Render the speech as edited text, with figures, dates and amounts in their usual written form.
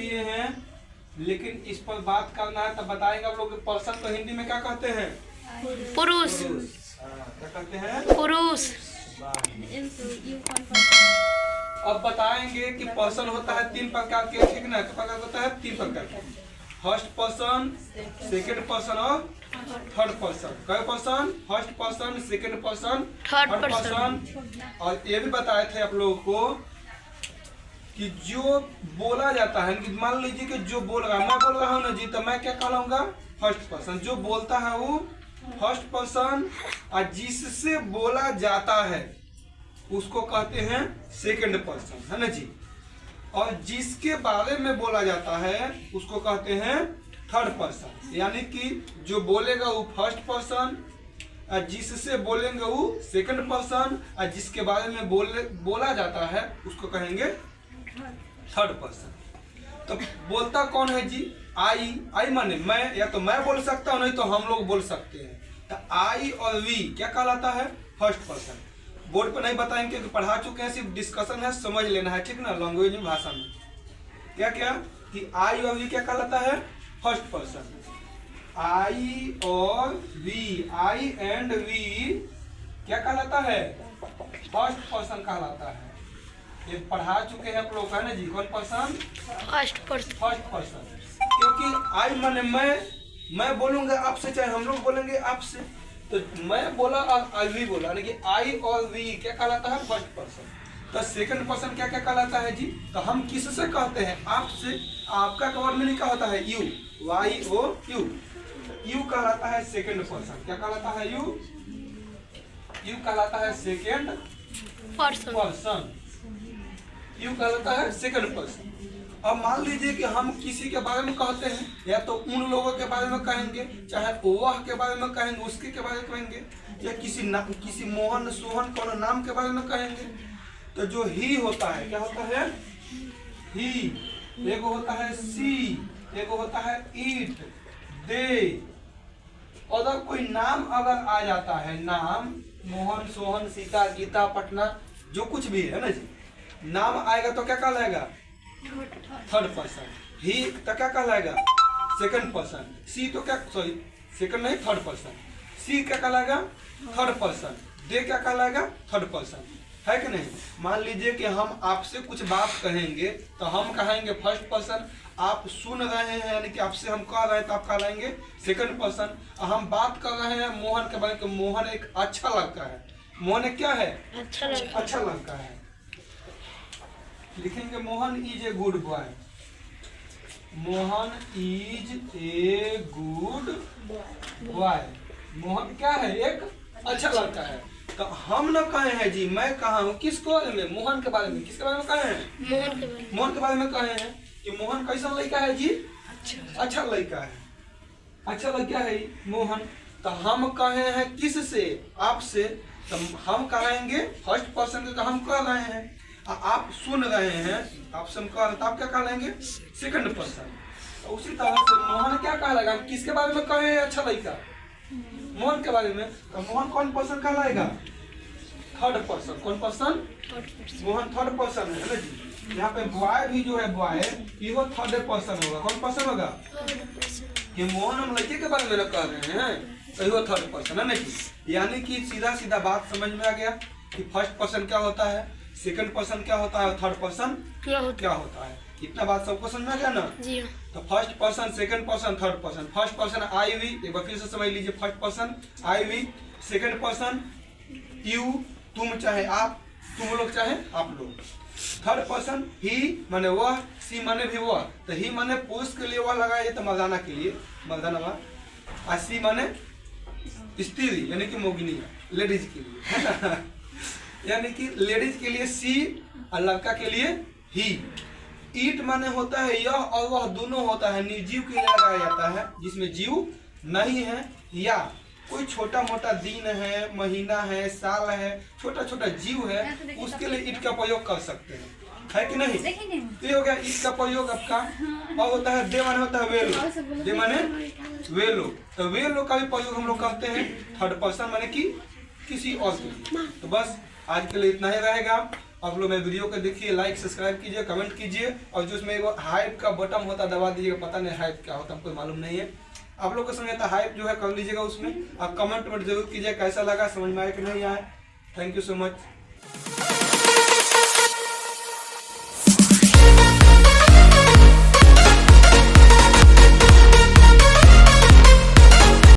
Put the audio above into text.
लिए हैं, लेकिन इस पर बात करना है, तब बताएंगे आप लोग। पर्सन को हिंदी में क्या कहते हैं? पुरुष। क्या कहते हैं? पुरुष। अब बताएंगे कि पर्सन होता है 3 प्रकार के, ठीक ना? कितने प्रकार होता है? 3 प्रकार के। फर्स्ट पर्सन, सेकंड पर्सन और थर्ड पर्सन। कई person? First person, second person, third third person. और ये भी बताए थे आप लोगों को कि जो बोला जाता है, कि मान लीजिए कि जो बोल रहा है, मैं बोल रहा हूँ ना जी, तो मैं क्या कहलाऊंगा? First person. जो बोलता है वो फर्स्ट पर्सन, और जिससे बोला जाता है उसको कहते हैं सेकंड पर्सन, है ना जी। और जिसके बारे में बोला जाता है उसको कहते हैं थर्ड पर्सन। यानी कि जो बोलेगा वो फर्स्ट पर्सन, और जिससे बोलेंगे वो सेकंड पर्सन, और जिसके बारे में बोला जाता है उसको कहेंगे थर्ड पर्सन। तो बोलता कौन है जी? आई माने मैं, या तो मैं बोल सकता हूँ, नहीं तो हम लोग बोल सकते हैं। तो आई और वी क्या कहलाता है? First person. बोर्ड पर नहीं बताएंगे क्योंकि पढ़ा चुके हैं, सिर्फ डिस्कशन है, समझ लेना है, ठीक ना? लैंग्वेज में, भाषा में क्या क्या कि आई और वी क्या कहलाता है? First person. आई और वी, आई एंड वी क्या कहलाता है? फर्स्ट पर्सन कहलाता है। ये पढ़ा चुके हैं आप लोग, है ना जी। कौन person? First person. First person. क्योंकि आई माने मैं बोलूंगा आपसे, चाहे हम लोग बोलेंगे आपसे, तो मैं बोला और आई वी बोला, यानी कि आई और वी क्या कहलाता है? First person. तो सेकंड पर्सन क्या क्या कहलाता है जी? तो हम किससे कहते हैं? आपसे। आपका कवर में क्या होता है? You, Y O U. You कहलाता है सेकंड पर्सन। क्या कहलाता है? यू कहलाता है सेकंड पर्सन। यू कहलाता है सेकंड पर्सन। अब मान लीजिए कि हम किसी के बारे में कहते हैं, या तो उन लोगों के बारे में कहेंगे, चाहे वह के बारे में कहेंगे, उसके के बारे में कहेंगे, या किसी मोहन सोहन कोनो नाम के बारे में कहेंगे, तो जो ही होता है क्या होता है? ही। एगो होता है सी, एगो होता है ईट, दे। अगर कोई नाम अगर आ जाता है, नाम मोहन सोहन सीता गीता पटना जो कुछ भी है ना जी, नाम आएगा तो क्या कहलाएगा? Third person. ही तो क्या कहलाएगा? Second person. सी तो क्या, सॉरी सेकंड नहीं, थर्ड पर्सन। सी क्या कहलाएगा? Third person. दे क्या कहलाएगा? थर्ड पर्सन, है कि नहीं? मान लीजिए कि हम आपसे कुछ बात कहेंगे तो हम कहेंगे फर्स्ट पर्सन। आप सुन रहे हैं, यानी कि आपसे हम कह रहे हैं, तो आप कहलाएंगे सेकंड पर्सन। हम बात कर रहे हैं मोहन के बारे में, मोहन एक अच्छा लड़का है। मोहन एक क्या है? अच्छा लड़का है। लिखेंगे Mohan is a good boy. Mohan is a good boy. Mohan क्या है? एक अच्छा लड़का है। तो हम न कहे हैं जी, मैं कहा हूँ किसको बारे में? मोहन के बारे में। किसके बारे में कहे हैं? मोहन के बारे में कहे हैं कि मोहन कैसा लड़का है जी? अच्छा लड़का है। अच्छा लड़का है मोहन। तो हम कहे हैं किससे? आपसे। तो हम कहेंगे फर्स्ट पर्सन का, हम कह रहे हैं, आप सुन रहे हैं, आपसे हम कह रहे हैं, तो आप क्या कहलाएंगे? Second person. तो उसी तरह से मोहन क्या कहलाएगा? हम किसके बारे में कहे हैं अच्छा लड़का? मोहन के बारे में। तो मोहन कौन पर्सन कहलाएगा? Third person. कौन पर्सन? मोहन थर्ड पर्सन है ना जी। यहाँ पे बॉय भी जो है, बॉय ये थर्ड पर्सन होगा। कौन पर्सन होगा? कि मोहन हम लड़के के बारे में कह रहे हैं, तो ये थर्ड पर्सन है ना जी। यानी कि सीधा सीधा बात समझ में आ गया कि फर्स्ट पर्सन क्या होता है, सेकंड पर्सन क्या होता है, थर्ड पर्सन क्या होता है। इतना बात सबको समझ में आ गया ना जी। तो first person, second person, third person. First person I we, एक बार फिर से समझ लीजिए। First person I we, second person you, तुम चाहे आप, तुम लोग चाहे आप लोग। थर्ड पर्सन ही माने वह, सी माने भी वह। तो ही माने पुरुष के लिए वह लगाया जाए, तो मर्दाना के लिए मर्दाना वह, और सी माने स्त्री यानी कि मोगिनी, लेडीज के लिए यानी कि लेडीज के लिए सी और लड़का के लिए ही। ईट माने होता है यह और वह दोनों होता है, निर्जीव के लिए लगाया जाता है जिसमें जीव नहीं है, या कोई छोटा मोटा दिन है, महीना है, साल है, छोटा छोटा जीव है, उसके लिए ईट का प्रयोग कर सकते हैं, है कि नहीं? तो ये हो गया ईट का प्रयोग आपका। और होता है दे माने होता है वेलो, दे माने वेलो। तो वेलो का भी प्रयोग हम लोग करते हैं थर्ड पर्सन माने कि किसी और के लिए। तो बस आज के लिए इतना ही रहेगा। आप लोग मेरे वीडियो को देखिए, लाइक सब्सक्राइब कीजिए, कमेंट कीजिए, और जो उसमें वो हाइप का बटन होता है दबा दीजिएगा। पता नहीं हाइप क्या होता है, हमको मालूम नहीं है। आप लोग को समझ आता हाइप जो है कर लीजिएगा उसमें। आप कमेंट जरूर कीजिए कैसा लगा, समझ में आया कि नहीं आया। Thank you so much.